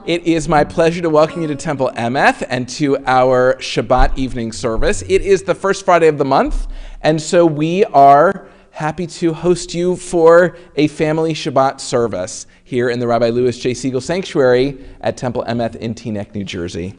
It is my pleasure to welcome you to Temple Emeth and to our Shabbat Evening Service. It is the first Friday of the month, and so we are happy to host you for a family Shabbat service here in the Rabbi Louis J. Siegel Sanctuary at Temple Emeth in Teaneck, New Jersey.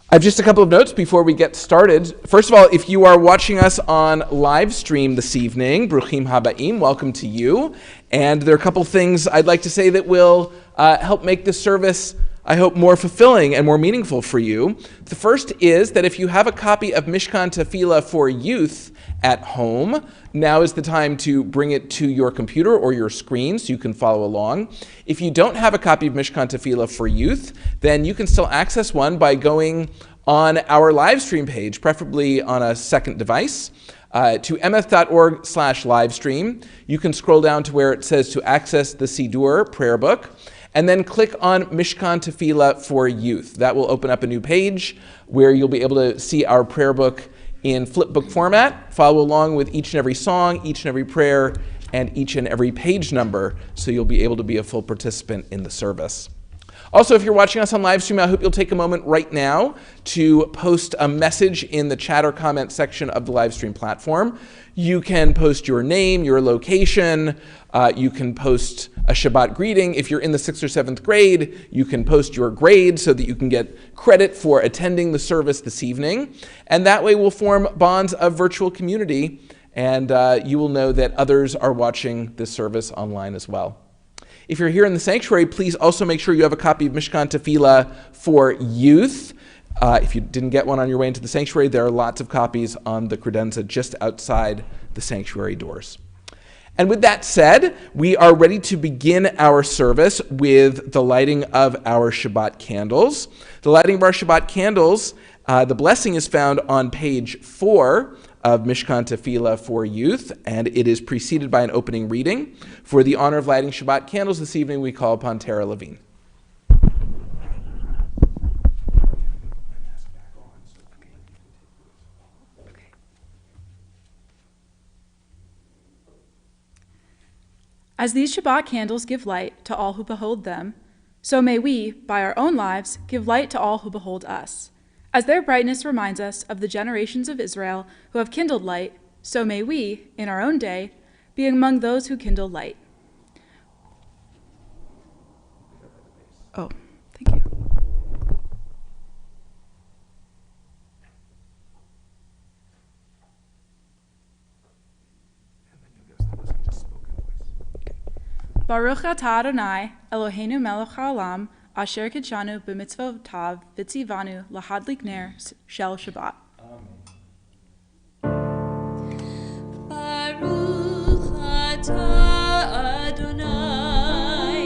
I have just a couple of notes before we get started. First of all, if you are watching us on live stream this evening, Bruchim Habaim, welcome to you. And there are a couple things I'd like to say that will help make this service, I hope, more fulfilling and more meaningful for you. The first is that if you have a copy of Mishkan Tephila for youth at home, now is the time to bring it to your computer or your screen so you can follow along. If you don't have a copy of Mishkan Tephila for youth, then you can still access one by going on our live stream page, preferably on a second device, to emeth.org/livestream. You can scroll down to where it says to access the Siddur prayer book, and then click on Mishkan Tephila for youth. That will open up a new page where you'll be able to see our prayer book in flipbook format, follow along with each and every song, each and every prayer, and each and every page number, so you'll be able to be a full participant in the service. Also, if you're watching us on live stream, I hope you'll take a moment right now to post a message in the chat or comment section of the live stream platform. You can post your name, your location, you can post a Shabbat greeting. If you're in the 6th or 7th grade, you can post your grade so that you can get credit for attending the service this evening. And that way we'll form bonds of virtual community, and you will know that others are watching this service online as well. If you're here in the sanctuary, please also make sure you have a copy of Mishkan Tephila for youth. If you didn't get one on your way into the sanctuary, there are lots of copies on the credenza just outside the sanctuary doors. And with that said, we are ready to begin our service with the lighting of our Shabbat candles. The lighting of our Shabbat candles, the blessing is found on page 4 of Mishkan Tephila for youth, and it is preceded by an opening reading. For the honor of lighting Shabbat candles this evening, we call upon Tara Levine. As these Shabbat candles give light to all who behold them, so may we, by our own lives, give light to all who behold us. As their brightness reminds us of the generations of Israel who have kindled light, so may we, in our own day, be among those who kindle light. Oh, thank you. Baruch atah Adonai, Eloheinu melech haolam, asher kidshanu b'mitzvotav v'tzivanu lahadlik ner shel Shabbat. Baruch atah Adonai,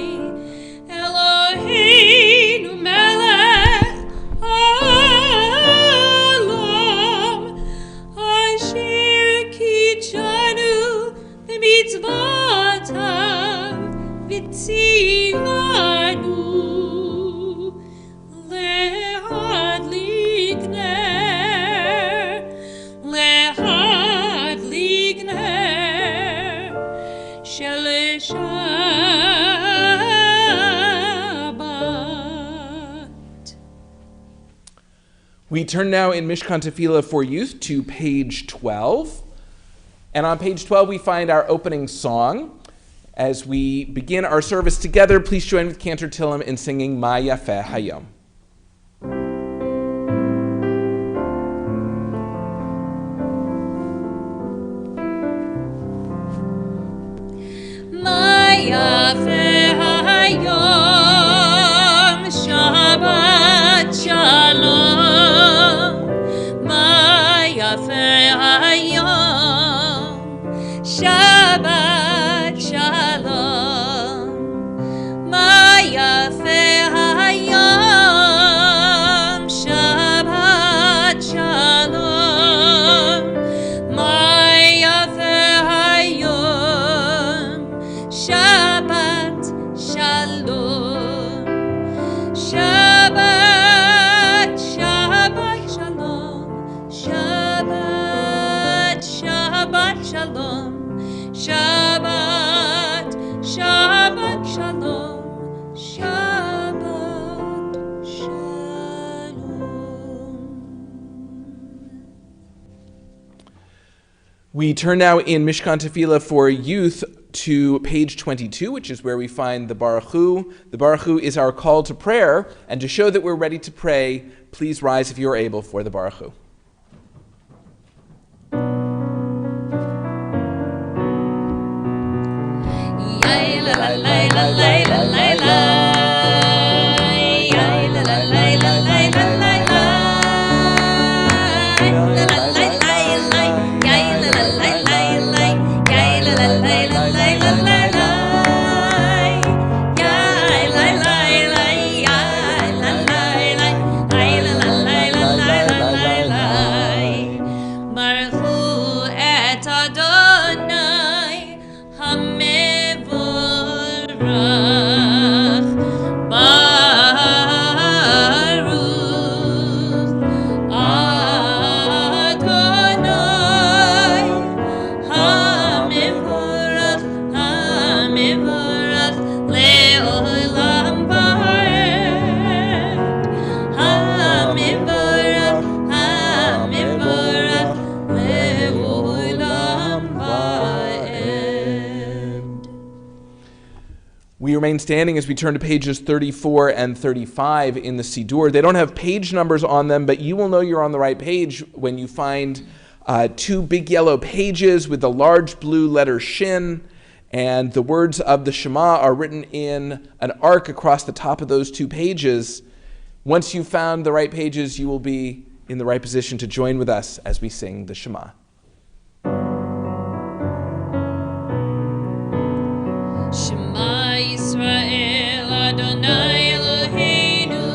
Eloheinu melech haolam, asher kidshanu b'mitzvotav v'tzivanu lehadlik ner shel Shabbat. We turn now in Mishkan Tephila for youth to page 12. And on page 12, we find our opening song. As we begin our service together, please join with Cantor Tillam in singing Ma Yafeh Hayom. Ma Yafeh Hayom, Shabbat Shalom. Ma Yafeh Hayom, Shabbat Shalom. Ma Yafeh Hayom, Shabbat Shalom. Ma Yafeh Hayom, Shabbat Shalom. Shabbat, Shabbat Shalom. Shabbat, Shabbat Shalom. Shabbat, Shabbat Shalom. Shabbat. We turn now in Mishkan Tephila for youth to page 22, which is where we find the Baruch Hu. The Baruch Hu is our call to prayer, and to show that we're ready to pray, please rise if you are able for the Baruch Hu. We remain standing as we turn to pages 34 and 35 in the Siddur. They don't have page numbers on them, but you will know you're on the right page when you find two big yellow pages with the large blue letter Shin, and the words of the Shema are written in an arc across the top of those two pages. Once you've found the right pages, you will be in the right position to join with us as we sing the Shema. Yisrael Adonai Eloheinu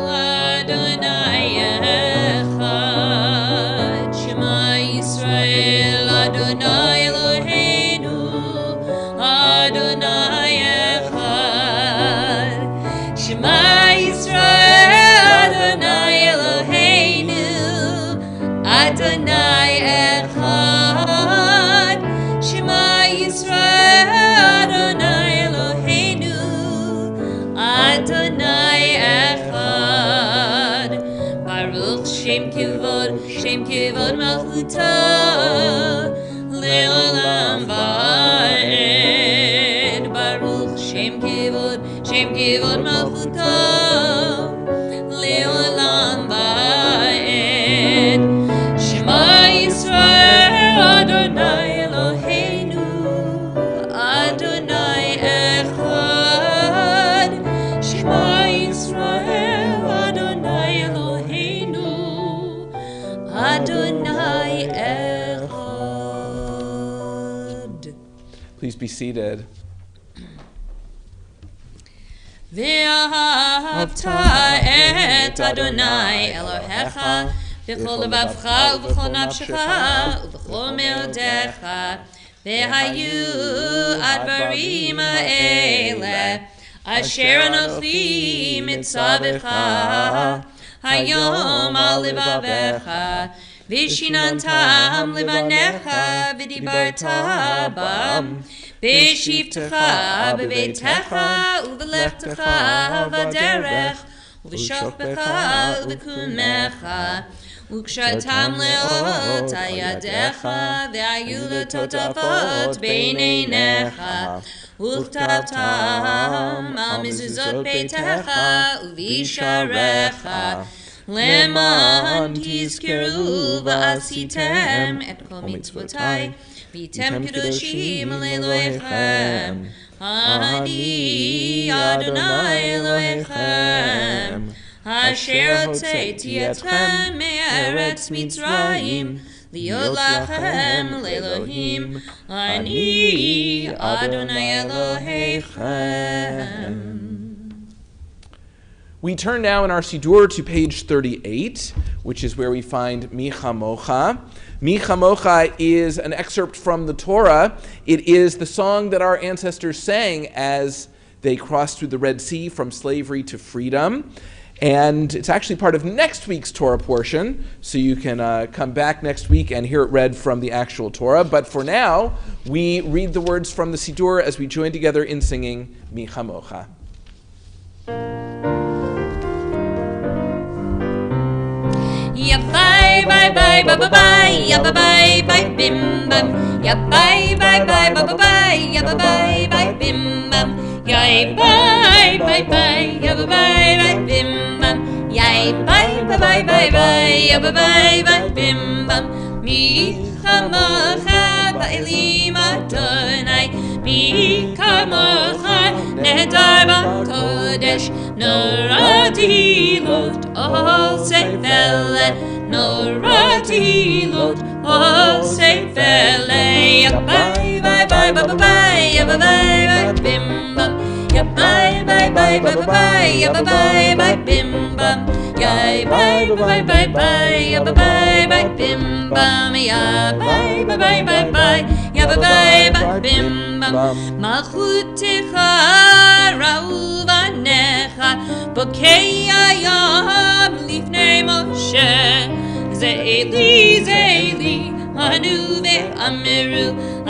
Adonai Echad. Shema Yisrael Adonai Eloheinu Adonai Echad. Shema Yisrael Adonai Eloheinu Adonai Echad. Shema Yisrael Adonai Echad. Baruch Shem Kivod Malchuta Le'olam Va'ed. Baruch Shem Kivod Malchuta Le'olam Va'ed. Shema Yisrael Adonai Eloheinu Adonai Echad. Shema Yisrael Adonai Eloheinu Adonai Echad. Please be seated. Ve'ahavta et Adonai Elohecha b'chol levavcha u'b'chol nafshecha u'b'chol me'odecha ve'hayu advarim ha'eleh Asher anochi mitzavecha hayom al levavecha vishinantam levanecha v'dibarta bam v'shivtecha b'veitecha u'v'lechtecha v'derech u'v'shofbecha u'v'kumecha Ukshatam leot ayadecha ve'ayu letotafot beineinecha Uchtavtam al mezuzot beitecha uvisharecha Leman tizkeru v'asitem et kol mitzvotai v'item kedoshim le'elohechem Ani Adonai Elohechem Asher hotzeiti etchem me'eretz Mitzrayim Liot lachem le'Elohim Ani Adonai Elohechem. We turn now in our Siddur to page 38, which is where we find Mi Chamocha. Mi Chamocha is an excerpt from the Torah. It is the song that our ancestors sang as they crossed through the Red Sea from slavery to freedom. And it's actually part of next week's Torah portion, so you can come back next week and hear it read from the actual Torah. But for now, we read the words from the Siddur as we join together in singing Mi Chamocha. Yavai bye bye bye bye bye bye ya bye bye bye bim bam ya bye bye bye bye bye bye ya bye bye bye bim bam ya bye bye bye ya bye bye bye bim bam ya bye bye bye bye bye ya bye bye bye bim bam mi chamacha ba'elim Adonai mi kamacha nedar b'kodesh norati lot all sefele norati lot all sefele ya bye bye bye bye bye ya bye bye bye bim bam ya bye bye bye bye bye ya bye bye bye bim bam ya bye bye bye bye ya bye bye bye bim bam ya bye bye bye bye bye ya bye bye bye bim bam malchutecha ra'u vanecha bokei hayam lifnei Moshe ze'eli anu ve'amiru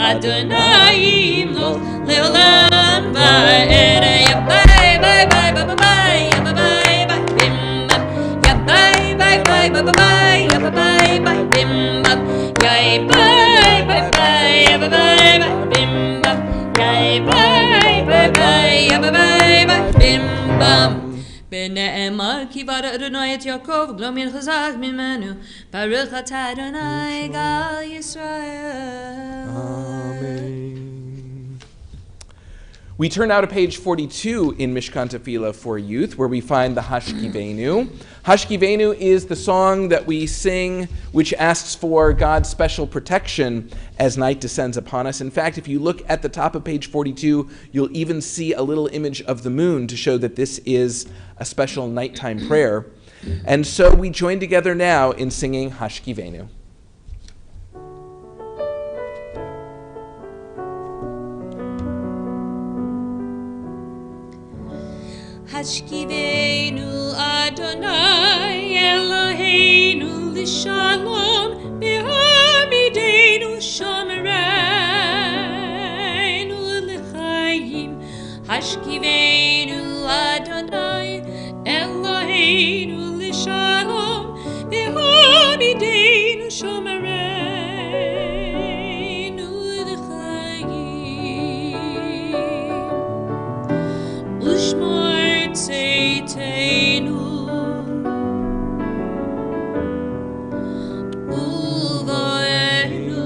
Adonai imlo le'olam va'ed ya bye bye bye bye bye ya bye bye bye bim bam ya bye bye bye bye bye ya bye bye bye bim bam ya bye bye bye ya bye bye bye bim bam ya bye bye bye ya bye bye bye bim bam בנאמר כי ברא אדוני את יעקב ולא מן חזק ממנו ברוך אתה אדוני גל ישראל. Amen. We turn now to page 42 in Mishkan Tephila for youth, where we find the Hashkivenu. Hashkivenu is the song that we sing which asks for God's special protection as night descends upon us. In fact, if you look at the top of page 42, you'll even see a little image of the moon to show that this is a special nighttime prayer. And so we join together now in singing Hashkivenu. Hashkivenu Adonai Eloheinu l'shalom b'hamidenu shomereinu l'chaim. Hashkivenu Adonai Eloheinu l'shalom b'hamidenu shomereinu l'chaim. Ushmor Tzeitenu Uvoenu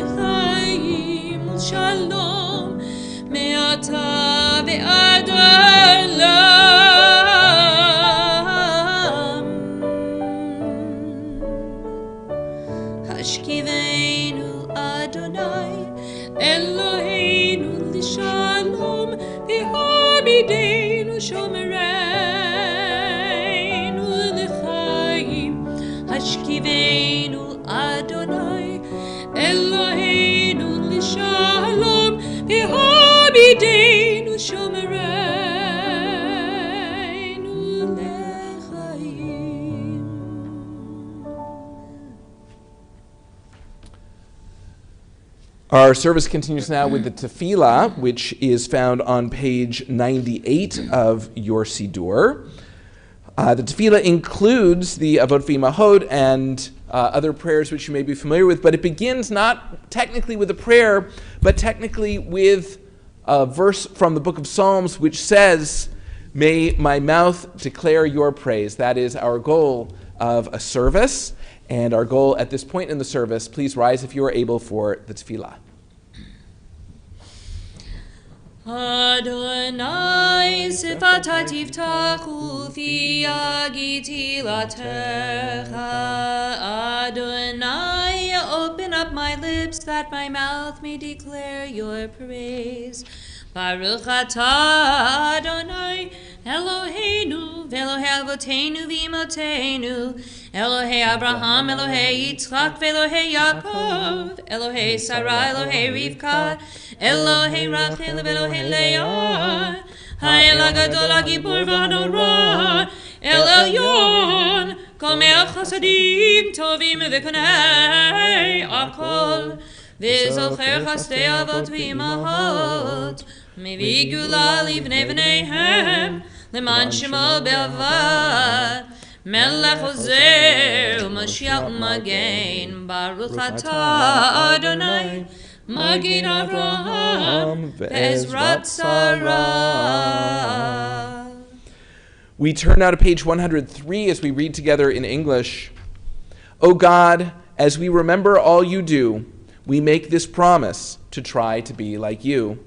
L'chaim Shalom Me'ata ve'ad olam Hashkivenu Adonai Eloheinu L'shalom b'hamidenu shomereinu l'chaim. Hashkivenu Adonai Eloheinu l'shalom b'hamidenu shomereinu l'chaim. Our service continues now with the Tephila, which is found on page 98 of your Siddur. The Tephila includes the Avot V'Imahot and other prayers which you may be familiar with, but it begins not technically with a prayer, but technically with a verse from the book of Psalms which says, "May my mouth declare your praise." That is our goal of a service, and our goal at this point in the service. Please rise if you are able for the Tephila. Adonai sifata tiftachu fi agiti latecha. Adonai, open up my lips that my mouth may declare your praise. Baruch atah Adonai Eloheinu ve'Elohei Avotenu v'Imotenu Elohei Abraham, Elohei Yitzchak ve'Elohei Yaakov Elohei Sarah, Elohei Rivka Elohei Rachel ve'Elohei Leah Ha'el HaGadol HaGibor v'Hanora El Elyon Komei Chasadim Tovim v'Konei Akol V'Zocher Chasdei Avot v'Imahot Mevi Gula Livnei V'neihem Leman Shemo Be'avad Melech Ozer u'Mashiach U'Magen, Baruch Atah Adonai, Magen Avraham ve'Ezrat Sarah. We turn now to page 103 as we read together in English. O God, as we remember all you do, we make this promise to try to be like you.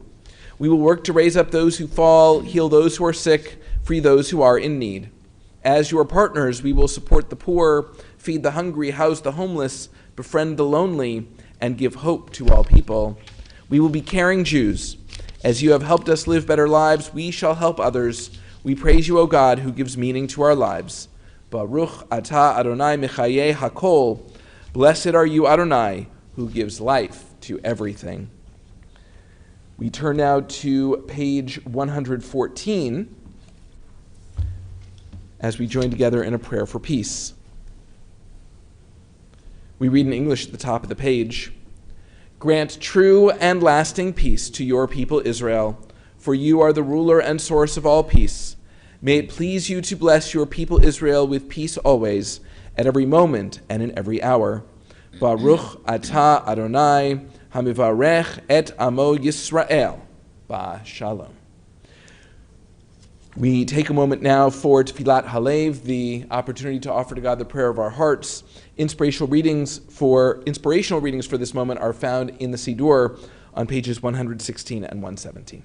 We will work to raise up those who fall, heal those who are sick, free those who are in need. As your partners, we will support the poor, feed the hungry, house the homeless, befriend the lonely, and give hope to all people. We will be caring Jews. As you have helped us live better lives, we shall help others. We praise you, O God, who gives meaning to our lives. Baruch atah Adonai Mechaye Hakol. Blessed are you, Adonai, who gives life to everything. We turn now to page 114 as we join together in a prayer for peace. We read in English at the top of the page. Grant true and lasting peace to your people Israel, for you are the ruler and source of all peace. May it please you to bless your people Israel with peace always, at every moment and in every hour. Baruch atah Adonai, hamivarech et amo Yisrael, ba shalom. We take a moment now for Tefillat Halev, the opportunity to offer to God the prayer of our hearts. Inspirational readings for this moment are found in the Siddur on pages 116 and 117.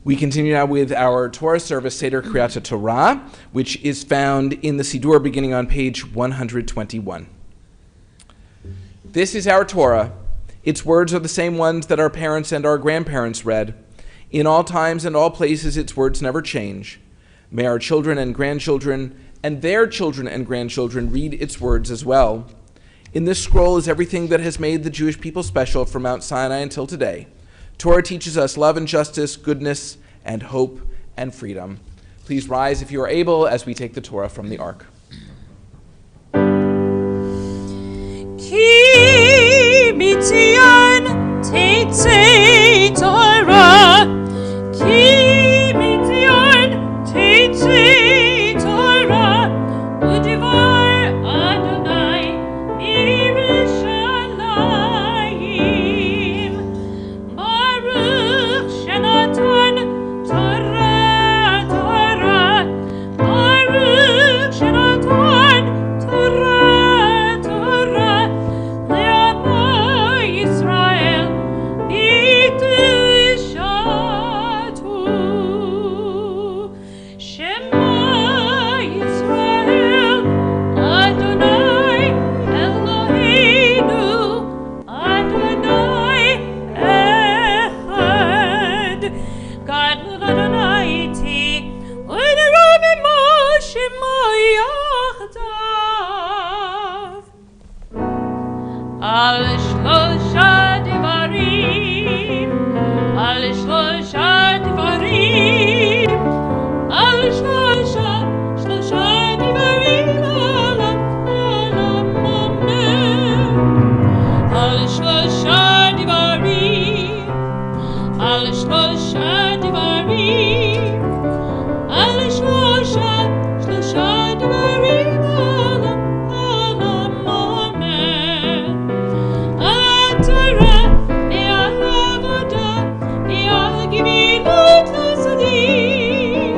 We continue now with our Torah service, Seder Kriyat Torah, which is found in the Siddur beginning on page 121. This is our Torah. Its words are the same ones that our parents and our grandparents read. In all times and all places, its words never change. May our children and grandchildren and their children and grandchildren read its words as well. In this scroll is everything that has made the Jewish people special from Mount Sinai until today. Torah teaches us love and justice, goodness and hope and freedom. Please rise if you are able as we take the Torah from the Ark. Ki mitzion teitzei Torah, ki mitzion teitzei Torah, udivar Adonai mirushalayim, Baruch shenaton Torah, Torah, Baruch shenaton Torah, Torah, le'amo Yisrael b'kdushatu. Shema Yisrael, Adonai Eloheinu, Adonai Echad. God Adonai iti, u'nerami Moshe yachdav. Al shlosha devarim, al shlosha devarim, al shlosha devarim, alam amen. Al shlosha devarim, al shlosha devarim, al shlosha devarim, alam amen. Al Torah ve'al avodah ve'al gemilut chasadim.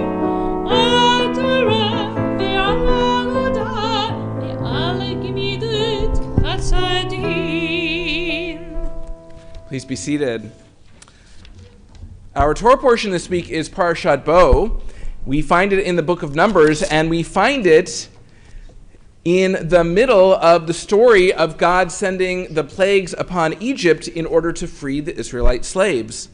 Al Torah ve'al avodah ve'al gemilut chasadim. Please be seated. Our Torah portion this week is Parashat Bo. We find it in the book of Numbers, and we find it in the middle of the story of God sending the plagues upon Egypt in order to free the Israelite slaves.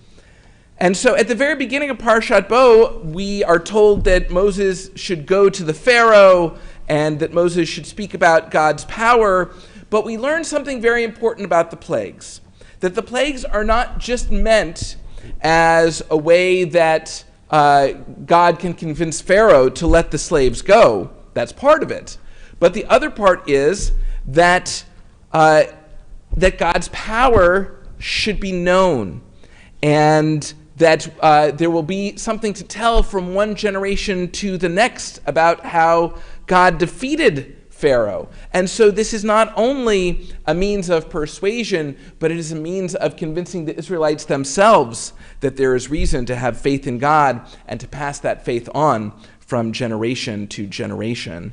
And so at the very beginning of Parashat Bo, we are told that Moses should go to the Pharaoh and that Moses should speak about God's power. But we learn something very important about the plagues, that the plagues are not just meant as a way that God can convince Pharaoh to let the slaves go. That's part of it. But the other part is that that God's power should be known, and that there will be something to tell from one generation to the next about how God defeated Pharaoh. And so this is not only a means of persuasion, but it is a means of convincing the Israelites themselves that there is reason to have faith in God and to pass that faith on from generation to generation.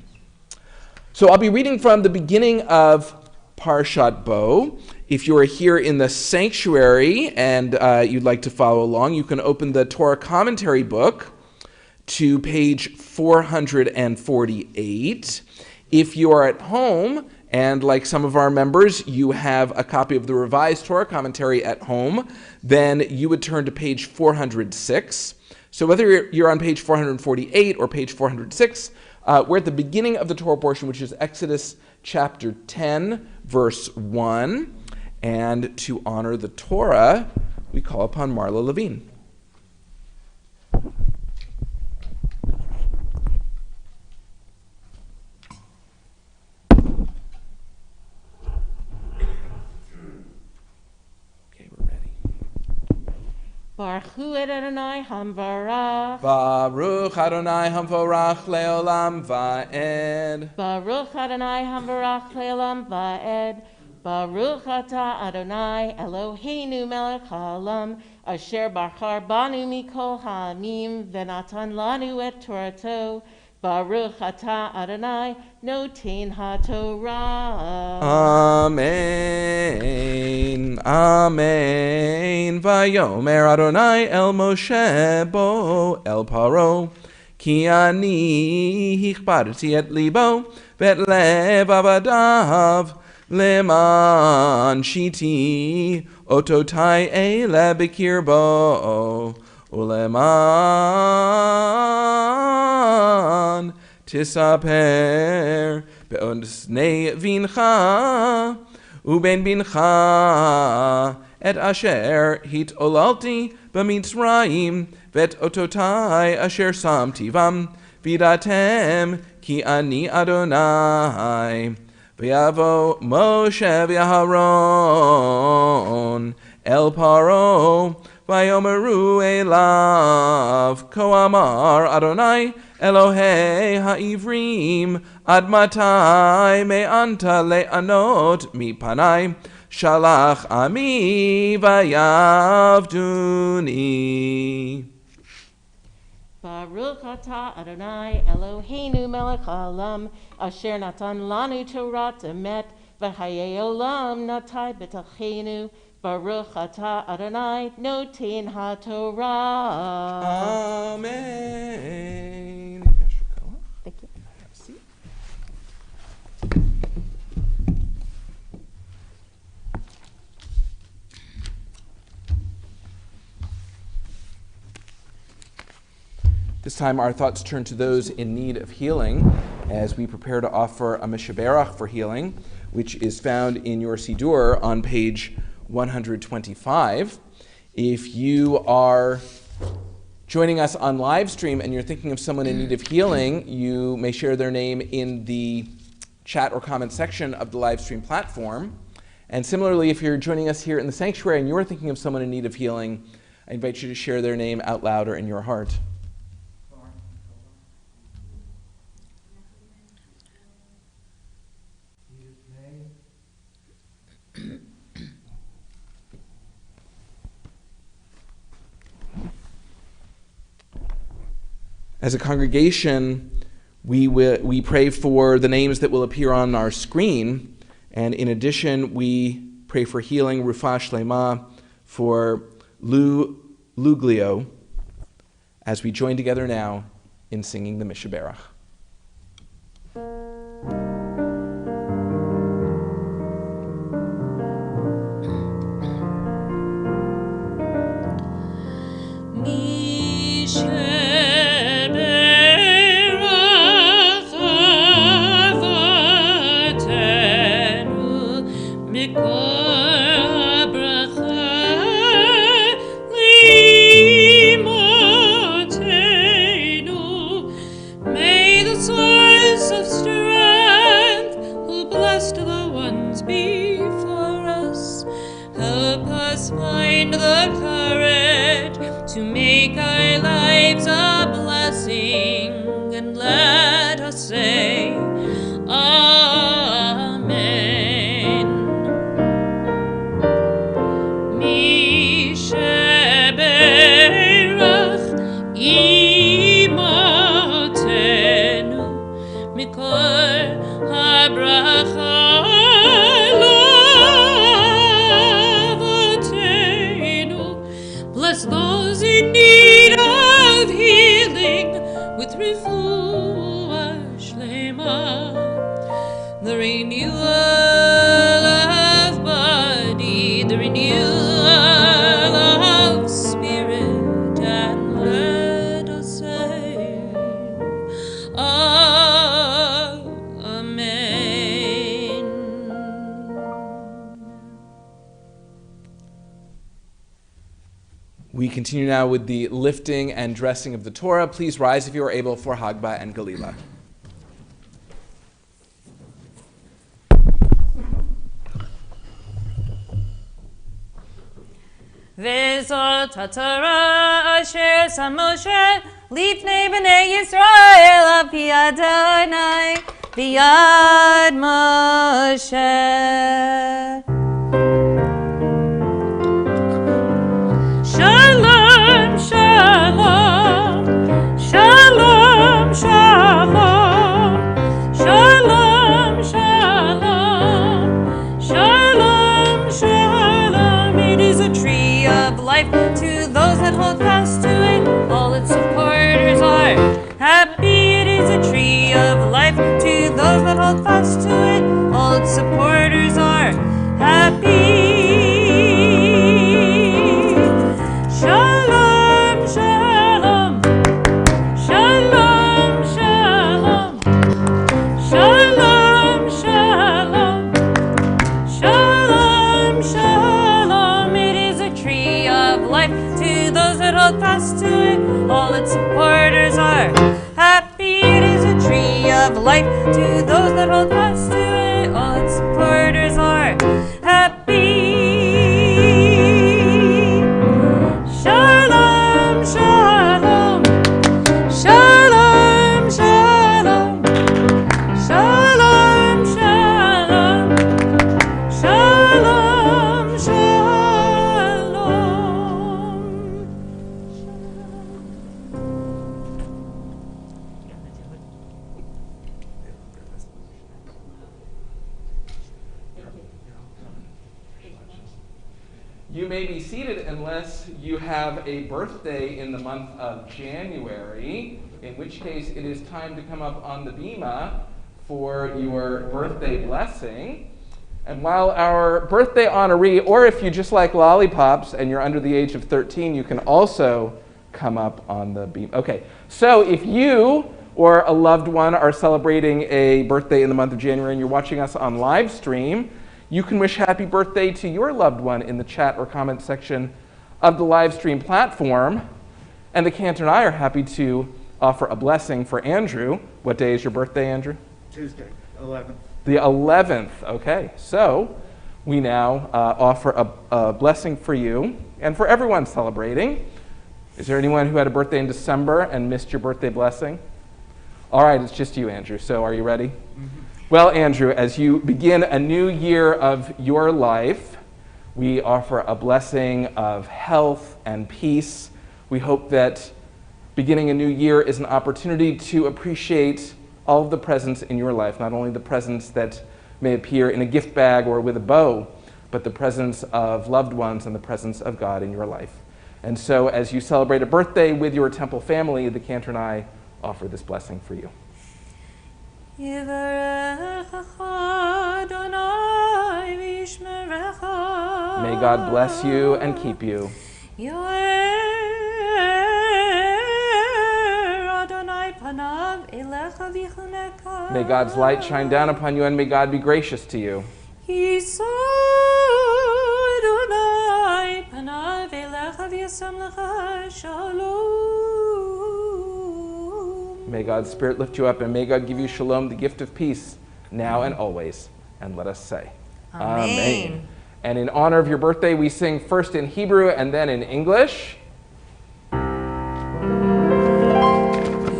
So I'll be reading from the beginning of Parashat Bo. If you are here in the sanctuary and you'd like to follow along, you can open the Torah commentary book to page 448. If you are at home, and like some of our members, you have a copy of the revised Torah commentary at home, then you would turn to page 406. So whether you're on page 448 or page 406, we're at the beginning of the Torah portion, which is Exodus chapter 10, verse 1. And to honor the Torah, we call upon Marla Levine. Baruch Hu Adonai Hamvarach. Baruch Adonai Hamvarach Leolam Va'ed. Baruch Adonai Hamvarach Leolam Va'ed. Baruch Atah Adonai Eloheinu Melech Haolam Asher Bachar Banu Mikol Ha'amim Venatan Lanu Et Torato. Baruch Atah Adonai Noten HaTorah. Amen. Amen. Vayomer Adonai El Moshe Bo El Paro. Ki ani hichbarti et libo vet lev avadav leman shiti ototai ele bekirbo uleman tisaper be'osnei vincha uben bincha et asher hit olalti b'mitzrayim vet ototai asher samtivam vidatem ki ani Adonai v'yavo Moshe v'Aharon el Paro v'yomeru elav ko amar Adonai Elohei ha'ivrim ad matai me'anta le'anot mipanai shalach ami v'yavduni. Baruch atah Adonai Eloheinu melech haolam asher natan lanu Torah emet v'chayei olam natai b'tachenu. Baruch atah Adonai noten haTorah. Amen. Thank you. This time our thoughts turn to those in need of healing as we prepare to offer a Mishaberach for healing, which is found in your Siddur on page 125. If you are joining us on live stream and you're thinking of someone in need of healing, you may share their name in the chat or comment section of the live stream platform. And similarly, if you're joining us here in the sanctuary and you're thinking of someone in need of healing, I invite you to share their name out loud or in your heart. As a congregation, we pray for the names that will appear on our screen, and in addition, we pray for healing, Rufa Shlema, for Lou Luglio, as we join together now in singing the Mishaberach. We continue now with the lifting and dressing of the Torah. Please rise if you are able for Hagbah and Galila. Vezot HaTorah asher sam Moshe lifnei b'nei Yisrael al pi Adonai b'yad Moshe. Shalom, shalom, shalom, shalom, shalom, shalom, shalom, shalom. It is a tree of life to those that hold fast to it. All its supporters are happy. It is a tree of life to those that hold fast to it. All its supporters are life. To those that hold fast to it, all its supporters are happy. Shalom, shalom, shalom, shalom, shalom, shalom, shalom, shalom. You may be seated unless you have a birthday in the month of January, in which case it is time to come up on the bima for your birthday blessing. And while our birthday honoree, or if you just like lollipops and you're under the age of 13, you can also come up on the bima. Okay, so if you or a loved one are celebrating a birthday in the month of January and you're watching us on live stream, you can wish happy birthday to your loved one in the chat or comment section of the live stream platform. And the cantor and I are happy to offer a blessing for Andrew. What day is your birthday, Andrew? Tuesday, 11th. The 11th, okay. So we now offer a blessing for you and for everyone celebrating. Is there anyone who had a birthday in December and missed your birthday blessing? All right, it's just you, Andrew. So are you ready? Mm-hmm. Well, Andrew, as you begin a new year of your life, we offer a blessing of health and peace. We hope that beginning a new year is an opportunity to appreciate all of the presents in your life, not only the presents that may appear in a gift bag or with a bow, but the presence of loved ones and the presence of God in your life. And so as you celebrate a birthday with your temple family, the cantor and I offer this blessing for you. May God bless you and keep you. May God's light shine down upon you, and may God be gracious to you. May God's Spirit lift you up, and may God give you shalom, the gift of peace, now and always. And let us say, Amen. And in honor of your birthday, we sing first in Hebrew and then in English.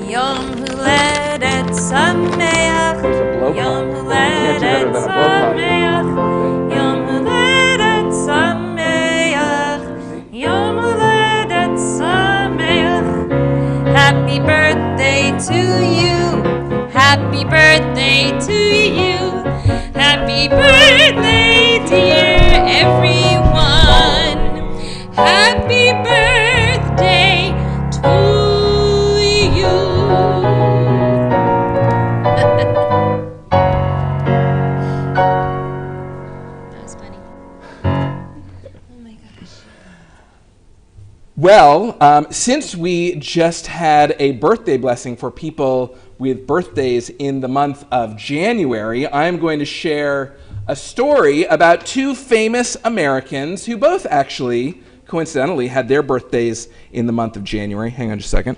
Yom Huledet Sameach. Yom Huledet Sameach. Yom Huledet Sameach. Yom Huledet Sameach. Happy birthday to you. Happy birthday to you. Happy birthday, dear everyone. Happy birthday to you. That was funny. Oh my gosh. Well, since we just had a birthday blessing for people with birthdays in the month of January, I'm going to share a story about two famous Americans who both actually, coincidentally, had their birthdays in the month of January. Hang on just a second.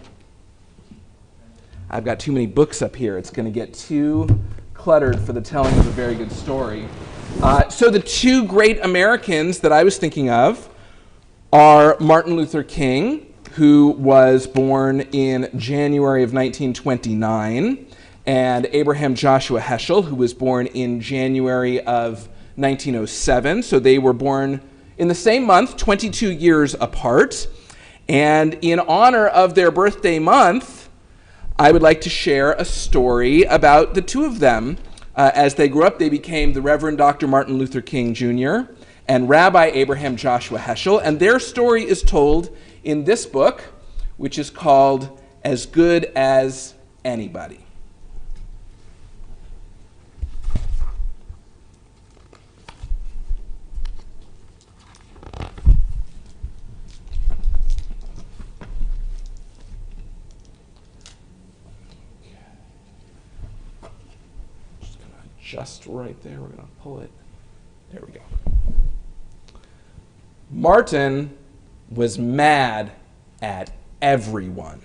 I've got too many books up here. It's going to get too cluttered for the telling of a very good story. So the two great Americans that I was thinking of are Martin Luther King, who was born in January of 1929, and Abraham Joshua Heschel, who was born in January of 1907. So they were born in the same month, 22 years apart. And in honor of their birthday month, I would like to share a story about the two of them. As they grew up, they became the Reverend Dr. Martin Luther King Jr. and Rabbi Abraham Joshua Heschel, and their story is told in this book, which is called As Good as Anybody. Just going to adjust right there. We're going to pull it. There we go. Martin was mad at everyone.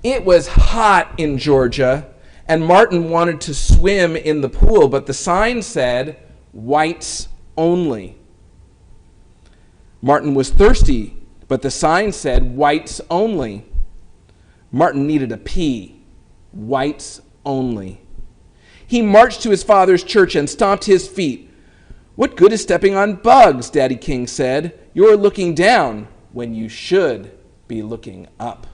It was hot in Georgia, and Martin wanted to swim in the pool, but the sign said, whites only. Martin was thirsty, but the sign said, whites only. Martin needed a pee, whites only. He marched to his father's church and stomped his feet. What good is stepping on bugs, Daddy King said. You're looking down when you should be looking up.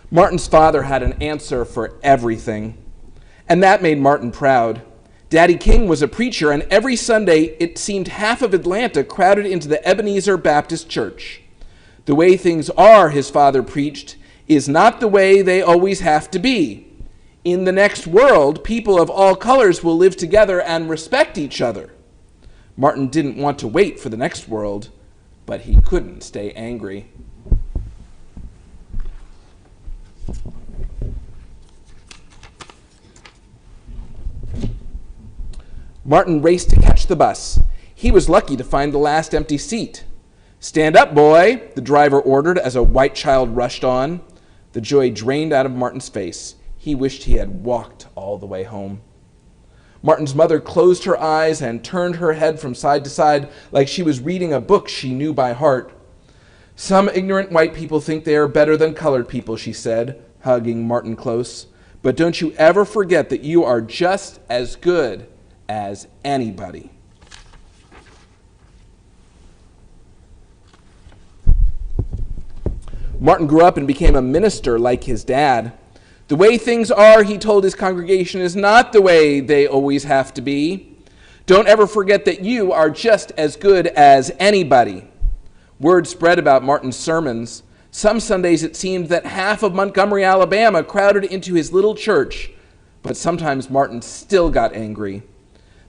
Martin's father had an answer for everything, and that made Martin proud. Daddy King was a preacher, and every Sunday it seemed half of Atlanta crowded into the Ebenezer Baptist Church. The way things are, his father preached, is not the way they always have to be. In the next world, people of all colors will live together and respect each other. Martin didn't want to wait for the next world, but he couldn't stay angry. Martin raced to catch the bus. He was lucky to find the last empty seat. Stand up, boy, the driver ordered as a white child rushed on. The joy drained out of Martin's face. He wished he had walked all the way home. Martin's mother closed her eyes and turned her head from side to side like she was reading a book she knew by heart. Some ignorant white people think they are better than colored people, she said, hugging Martin close. But don't you ever forget that you are just as good as anybody. Martin grew up and became a minister like his dad. The way things are, he told his congregation, is not the way they always have to be. Don't ever forget that you are just as good as anybody. Word spread about Martin's sermons. Some Sundays it seemed that half of Montgomery, Alabama crowded into his little church, but sometimes Martin still got angry.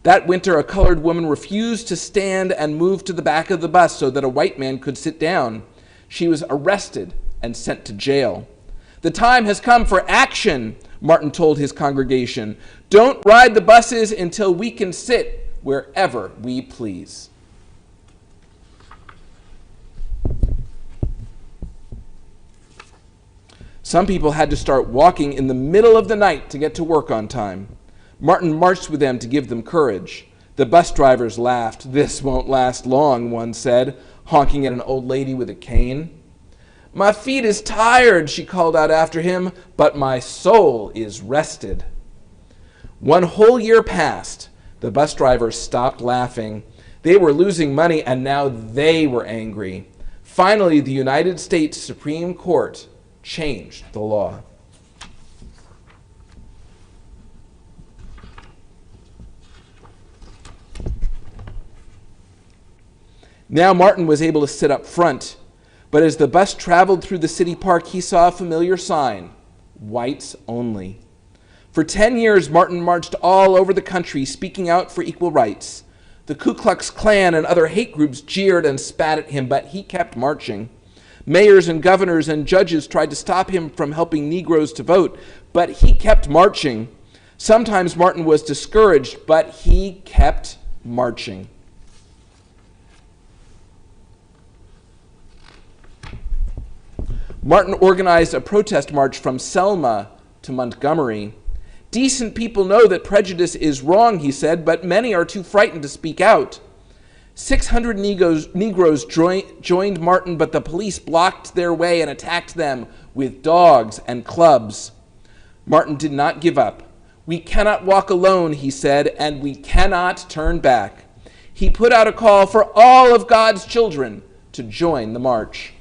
That winter, a colored woman refused to stand and moved to the back of the bus so that a white man could sit down. She was arrested and sent to jail. The time has come for action, Martin told his congregation. Don't ride the buses until we can sit wherever we please. Some people had to start walking in the middle of the night to get to work on time. Martin marched with them to give them courage. The bus drivers laughed. This won't last long, one said, honking at an old lady with a cane. My feet is tired, she called out after him, but my soul is rested. One whole year passed. The bus drivers stopped laughing. They were losing money, and now they were angry. Finally, the United States Supreme Court changed the law. Now Martin was able to sit up front, but as the bus traveled through the city park, he saw a familiar sign, whites only. For 10 years, Martin marched all over the country speaking out for equal rights. The Ku Klux Klan and other hate groups jeered and spat at him, but he kept marching. Mayors and governors and judges tried to stop him from helping Negroes to vote, but he kept marching. Sometimes Martin was discouraged, but he kept marching. Martin organized a protest march from Selma to Montgomery. Decent people know that prejudice is wrong, he said, but many are too frightened to speak out. 600 Negroes joined Martin, but the police blocked their way and attacked them with dogs and clubs. Martin did not give up. We cannot walk alone, he said, and we cannot turn back. He put out a call for all of God's children to join the march.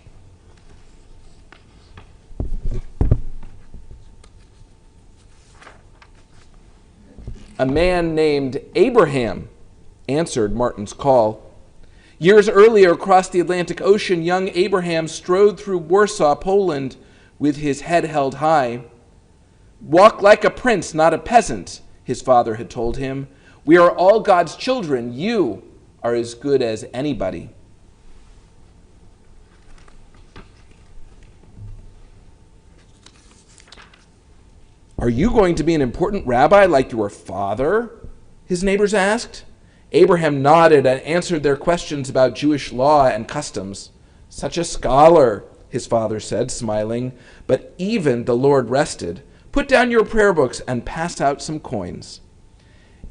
A man named Abraham answered Martin's call. Years earlier, across the Atlantic Ocean, young Abraham strode through Warsaw, Poland, with his head held high. Walk like a prince, not a peasant, his father had told him. We are all God's children. You are as good as anybody. Are "Are you going to be an important rabbi like your father?" his neighbors asked. Abraham nodded and answered their questions about Jewish law and customs. "Such a scholar," his father said, smiling, but even the Lord rested. "Put down your prayer books and pass out some coins."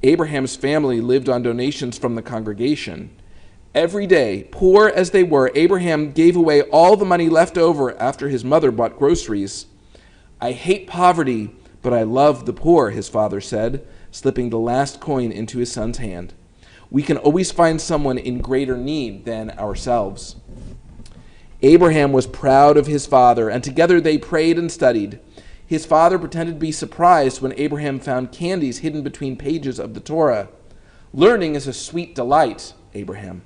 Abraham's family lived on donations from the congregation. Every day, poor as they were, Abraham gave away all the money left over after his mother bought groceries. "I hate poverty, but I love the poor," his father said, slipping the last coin into his son's hand. "We can always find someone in greater need than ourselves." Abraham was proud of his father, and together they prayed and studied. His father pretended to be surprised when Abraham found candies hidden between pages of the Torah. "Learning is a sweet delight, Abraham."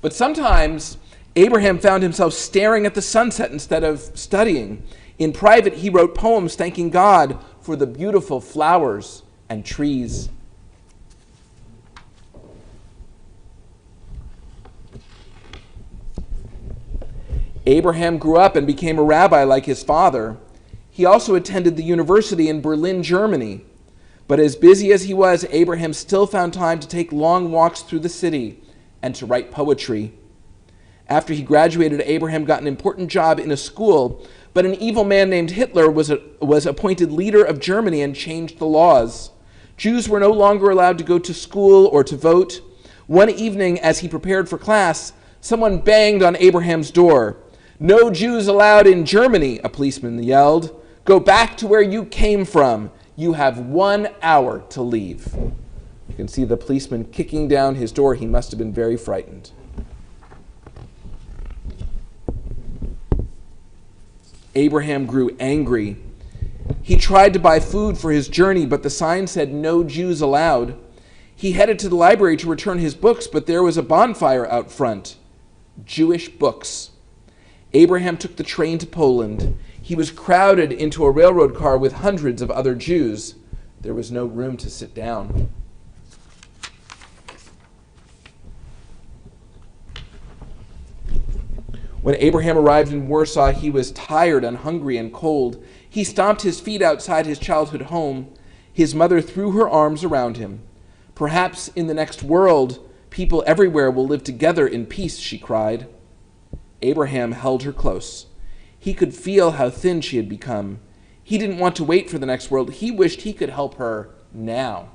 But sometimes Abraham found himself staring at the sunset instead of studying. In private, he wrote poems thanking God for the beautiful flowers and trees. Abraham grew up and became a rabbi like his father. He also attended the university in Berlin, Germany. But as busy as he was, Abraham still found time to take long walks through the city and to write poetry. After he graduated, Abraham got an important job in a school, but an evil man named Hitler was appointed leader of Germany and changed the laws. Jews were no longer allowed to go to school or to vote. One evening, as he prepared for class, someone banged on Abraham's door. "No Jews allowed in Germany," a policeman yelled. "Go back to where you came from. You have 1 hour to leave." You can see the policeman kicking down his door. He must have been very frightened. Abraham grew angry. He tried to buy food for his journey, but the sign said "No Jews allowed." He headed to the library to return his books, but there was a bonfire out front. Jewish books. Abraham took the train to Poland. He was crowded into a railroad car with hundreds of other Jews. There was no room to sit down. When Abraham arrived in Warsaw, he was tired and hungry and cold. He stomped his feet outside his childhood home. His mother threw her arms around him. "Perhaps in the next world, people everywhere will live together in peace," she cried. Abraham held her close. He could feel how thin she had become. He didn't want to wait for the next world. He wished he could help her now.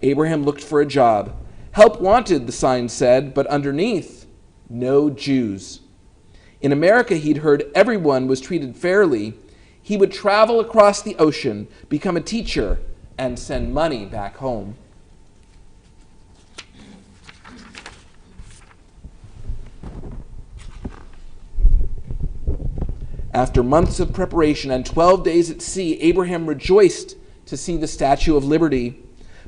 Abraham looked for a job. "Help wanted," the sign said, but underneath, "No Jews." In America, he'd heard everyone was treated fairly. He would travel across the ocean, become a teacher, and send money back home. After months of preparation and 12 days at sea, Abraham rejoiced to see the Statue of Liberty.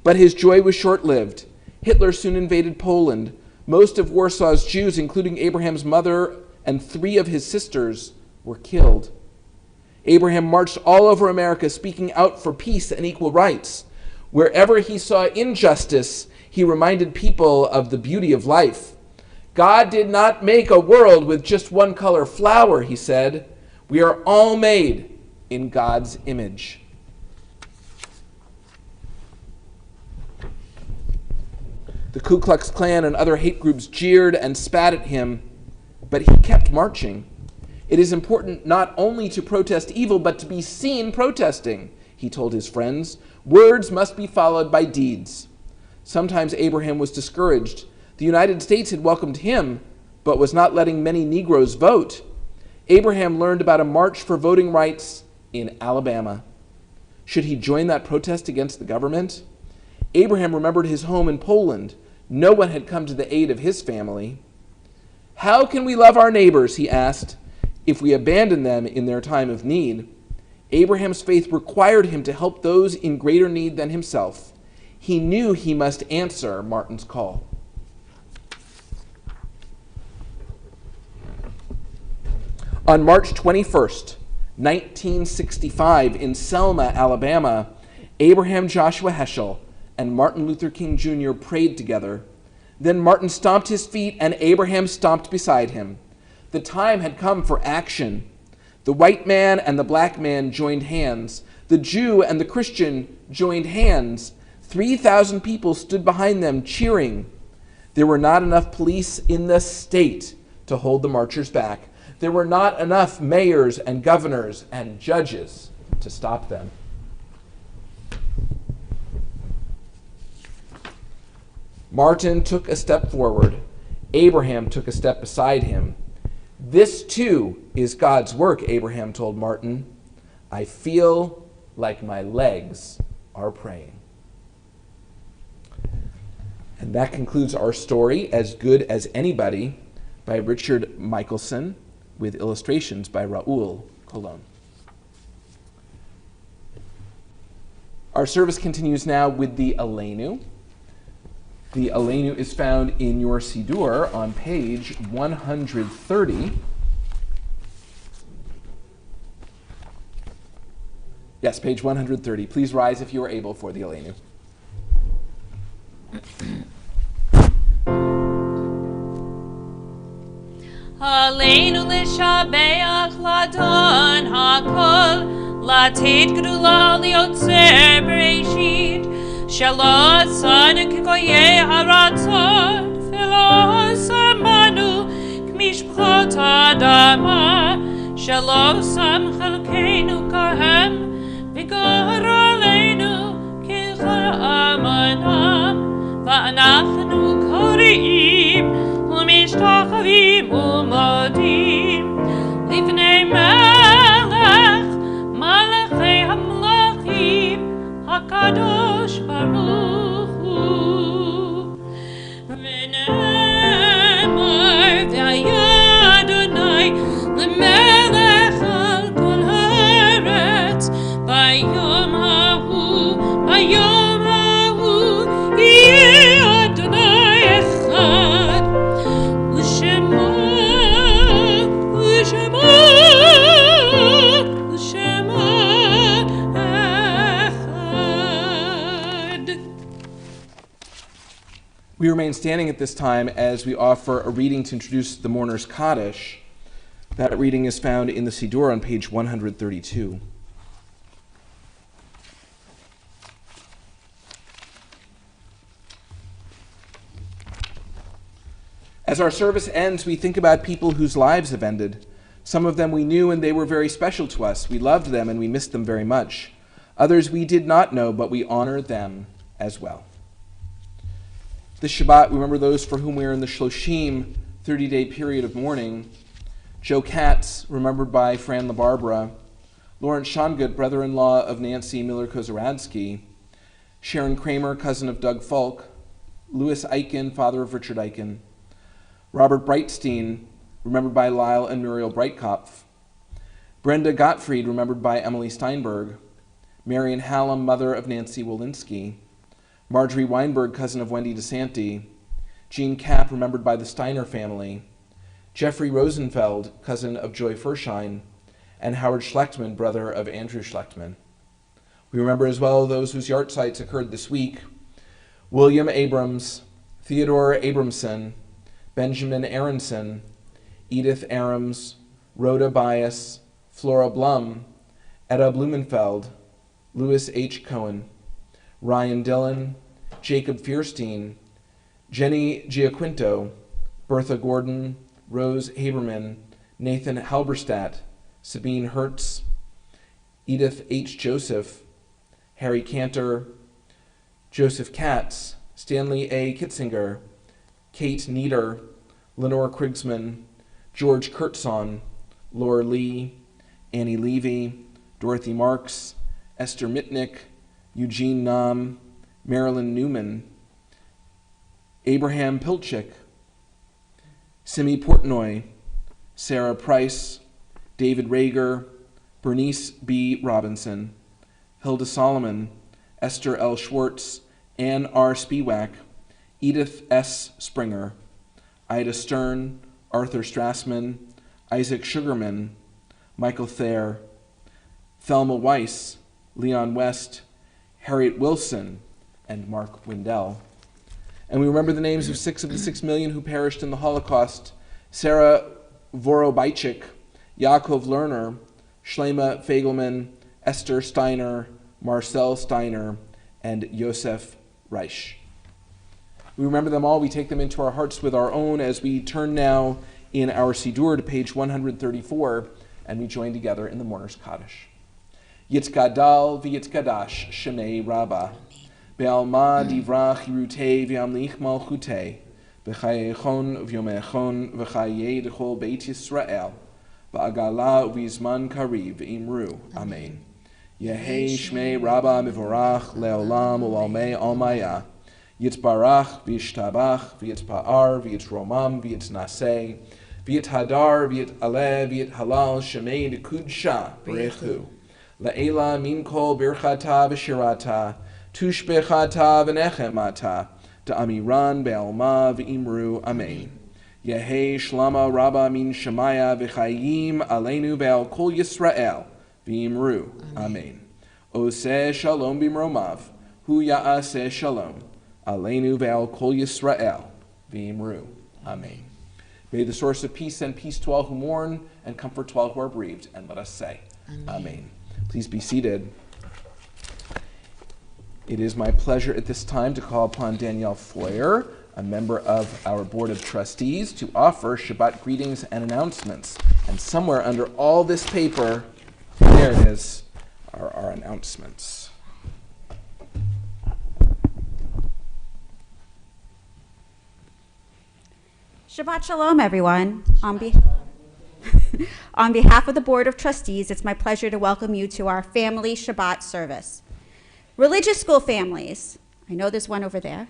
But his joy was short-lived. Hitler soon invaded Poland. Most of Warsaw's Jews, including Abraham's mother and 3 of his sisters, were killed. Abraham marched all over America, speaking out for peace and equal rights. Wherever he saw injustice, he reminded people of the beauty of life. "God did not make a world with just one color flower," he said. "We are all made in God's image." The Ku Klux Klan and other hate groups jeered and spat at him, but he kept marching. "It is important not only to protest evil, but to be seen protesting," he told his friends. "Words must be followed by deeds." Sometimes Abraham was discouraged. The United States had welcomed him, but was not letting many Negroes vote. Abraham learned about a march for voting rights in Alabama. Should he join that protest against the government? Abraham remembered his home in Poland. No one had come to the aid of his family. "How can we love our neighbors," he asked, "if we abandon them in their time of need?" Abraham's faith required him to help those in greater need than himself. He knew he must answer Martin's call. On March 21st, 1965, in Selma, Alabama, Abraham Joshua Heschel and Martin Luther King Jr. prayed together. Then Martin stomped his feet and Abraham stomped beside him. The time had come for action. The white man and the black man joined hands. The Jew and the Christian joined hands. 3,000 people stood behind them, cheering. There were not enough police in the state to hold the marchers back. There were not enough mayors and governors and judges to stop them. Martin took a step forward. Abraham took a step beside him. This too is God's work, Abraham told Martin. I feel like my legs are praying. And that concludes our story, As Good as Anybody, by Richard Michelson, with illustrations by Raul Colon. Our service continues now with the Elenu. The Elenu is found in your Siddur on page 130. Yes, page 130. Please rise if you are able for the Elenu. Elenu l'shabeach ladon hakol latid grula liotzer bereshit shelo sanu kikoye haratzot velo samanu kmishpchot adama shelo sam chalkeinu kahem vigor aleinu kichol amanam va'anachnu koreim ומשתחווים ומודים לפני מלך מלכי המלכים הקדוש ברוך הוא ונאמר והיה אדוני למלך על כל הארץ ביום ההוא יהיה אדוני אחד We remain standing at this time as we offer a reading to introduce the mourner's Kaddish. That reading is found in the Siddur on page 132. As our service ends, we think about people whose lives have ended. Some of them we knew and they were very special to us. We loved them and we missed them very much. Others we did not know, but we honor them as well. This Shabbat, we remember those for whom we are in the Shloshim, 30-day period of mourning. Joe Katz, remembered by Fran LaBarbera. Lawrence Shongood, brother-in-law of Nancy Miller-Kozaradsky. Sharon Kramer, cousin of Doug Falk. Louis Eichen, father of Richard Eichen. Robert Breitstein, remembered by Lyle and Muriel Breitkopf. Brenda Gottfried, remembered by Emily Steinberg. Marion Hallam, mother of Nancy Walensky. Marjorie Weinberg, cousin of Wendy DeSanti. Jean Kapp, remembered by the Steiner family. Jeffrey Rosenfeld, cousin of Joy Fershine. And Howard Schlechtman, brother of Andrew Schlechtman. We remember as well those whose yahrzeits occurred this week. William Abrams, Theodore Abramson, Benjamin Aronson, Edith Arams, Rhoda Bias, Flora Blum, Etta Blumenfeld, Louis H. Cohen, Ryan Dillon, Jacob Fierstein, Jenny Giaquinto, Bertha Gordon, Rose Haberman, Nathan Halberstadt, Sabine Hertz, Edith H. Joseph, Harry Cantor, Joseph Katz, Stanley A. Kitzinger, Kate Nieder, Lenore Krigsman, George Kurtzon, Laura Lee, Annie Levy, Dorothy Marks, Esther Mitnick, Eugene Nam, Marilyn Newman, Abraham Pilchik, Simi Portnoy, Sarah Price, David Rager, Bernice B. Robinson, Hilda Solomon, Esther L. Schwartz, Ann R. Spiewak, Edith S. Springer, Ida Stern, Arthur Strassman, Isaac Sugarman, Michael Thayer, Thelma Weiss, Leon West, Harriet Wilson, and Mark Windell. And we remember the names of 6 of the 6 million who perished in the Holocaust: Sarah Vorobaichik, Yaakov Lerner, Shlema Fagelman, Esther Steiner, Marcel Steiner, and Yosef Reich. We remember them all. We take them into our hearts with our own as we turn now in our Siddur to page 134, and we join together in the Mourner's Kaddish. Yitzgadal v'yitzgadash shemei Rabbah, be'alma divra chirutei v'amlich malchutei, v'chayechon v'yomechon v'chayei d'chol beit Yisrael, v'agala v'izman kariv v'imru. Amen. Yehei shmei Rabbah mivorach le'olam u'almei almaya, Yitzbarach v'yishtabach v'yitzpa'ar v'yitzromam v'yitznaseh v'yithadar v'yit'aleh v'yithalal shemei d'kudsha b'rechu la'ela min kol birchata v'shirata tushbechata v'nechemata da'amiran be'alma v'imru. Amen. Yehei shlama Rabbah min shemaya v'chayim Elenu be'al kol Yisrael v'imru. Amen. Oseh shalom b'mromav hu ya'aseh shalom Elenu ve'al kol Yisrael v'imru. Amen. May the source of peace send peace to all who mourn and comfort to all who are bereaved. And let us say, Amen. Please be seated. It is my pleasure at this time to call upon Danielle Foyer, a member of our Board of Trustees, to offer Shabbat greetings and announcements. And somewhere under all this paper, there it is, are our announcements. Shabbat Shalom, everyone. On behalf of the Board of Trustees, it's my pleasure to welcome you to our family Shabbat service. Religious school families, I know there's one over there.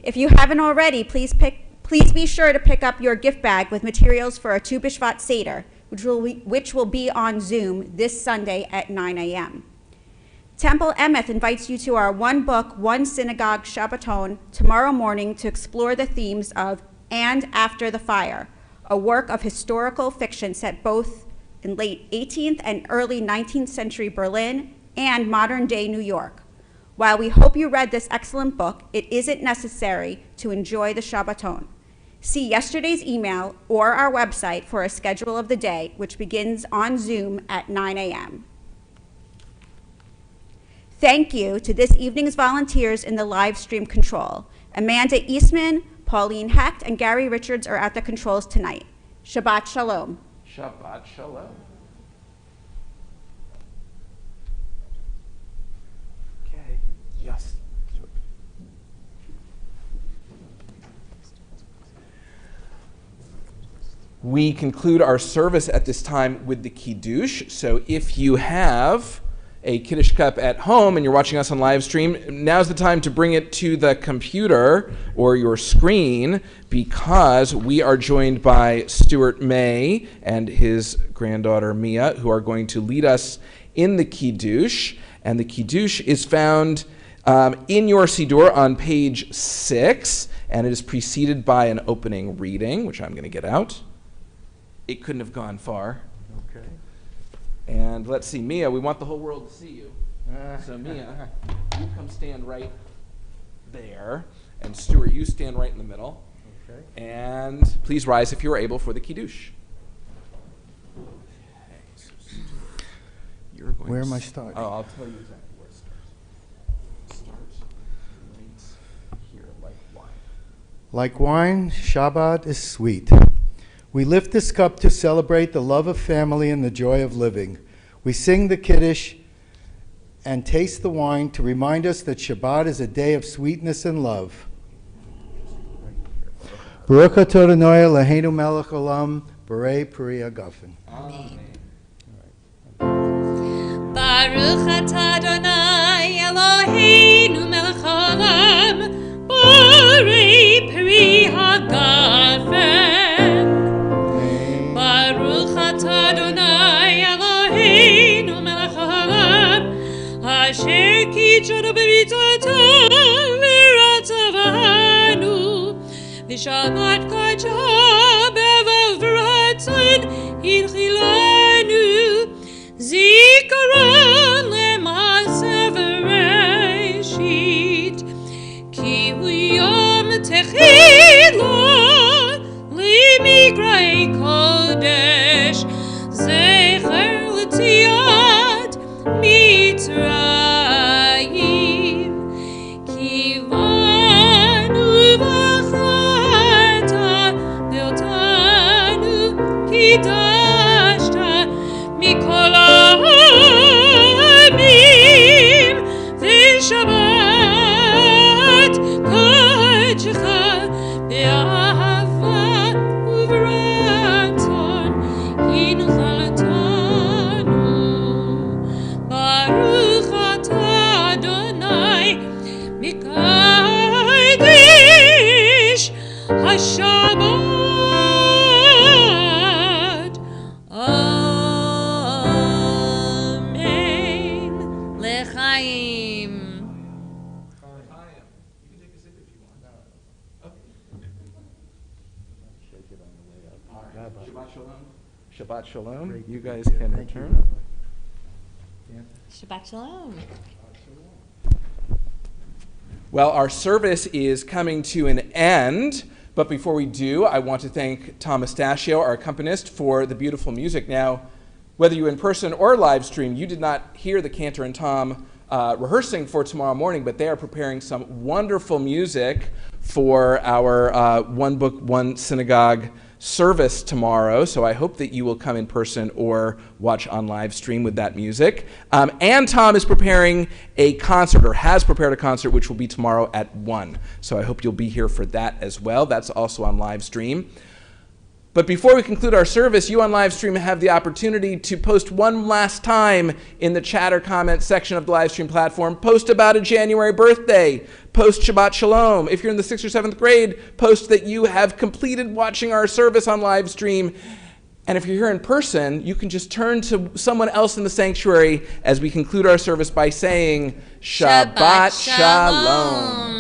If you haven't already, please be sure to pick up your gift bag with materials for our Tu B'Shvat Seder, which will be on Zoom this Sunday at 9 a.m. Temple Emeth invites you to our One Book, One Synagogue Shabbaton tomorrow morning to explore the themes of And After the Fire, a work of historical fiction set both in late 18th and early 19th century Berlin and modern-day New York. While we hope you read this excellent book, it isn't necessary to enjoy the Shabbaton. See yesterday's email or our website for a schedule of the day, which begins on Zoom at 9 a.m. Thank you to this evening's volunteers in the live stream control. Amanda Eastman, Pauline Hecht, and Gary Richards are at the controls tonight. Shabbat Shalom. Shabbat Shalom. Okay, yes. We conclude our service at this time with the Kiddush. So if you have a Kiddush cup at home and you're watching us on live stream, now's the time to bring it to the computer or your screen, because we are joined by Stuart May and his granddaughter Mia, who are going to lead us in the Kiddush. And the Kiddush is found in your Siddur on page 6, and it is preceded by an opening reading, which I'm going to get out. It couldn't have gone far. Okay. And let's see, Mia, we want the whole world to see you. So Mia, you come stand right there. And Stuart, you stand right in the middle. Okay. And please rise if you are able for the Kiddush. Okay, so Stuart, you're going Where to am I starting? Oh, I'll tell you exactly where to start. Start right here, like wine. Like wine, Shabbat is sweet. We lift this cup to celebrate the love of family and the joy of living. We sing the Kiddush and taste the wine to remind us that Shabbat is a day of sweetness and love. Baruch atah Adonai Eloheinu melech olam, Borei Peri Hagafen. Amen. Baruch atah Adonai Eloheinu melech haolam, Borei Peri Hagafen. Baruch atah Adonai Eloheinu melech haolam, Asher kitshanu b'mitzvotav v'ratzavanu, v'shabbat kadosh b'lev v'ratzon hilchilanu, zikaron le'maaseh v'reshit, ki hu yom techila li'mikrei kol קידשת מכל העמים ושבת קודשך באהבה וברצון הנחלתנו. ברוך אתה אדוני מקדש השבת. אמן. לחיים. Shabbat shalom. Shabbat shalom. You guys can return. Shabbat shalom. Well, our service is coming to an end, but before we do, I want to thank Tom Estachio, our accompanist, for the beautiful music. Now, whether you're in person or live stream, you did not hear the Cantor and Tom rehearsing for tomorrow morning, but they are preparing some wonderful music for our One Book, One Synagogue service tomorrow, so I hope that you will come in person or watch on live stream with that music. And Tom is preparing a concert, or has prepared a concert, which will be tomorrow at 1. So I hope you'll be here for that as well. That's also on live stream. But before we conclude our service, you on live stream have the opportunity to post one last time in the chat or comment section of the live stream platform. Post about a January birthday. Post Shabbat Shalom. If you're in the 6th or 7th grade, post that you have completed watching our service on live stream. And if you're here in person, you can just turn to someone else in the sanctuary as we conclude our service by saying Shabbat Shalom.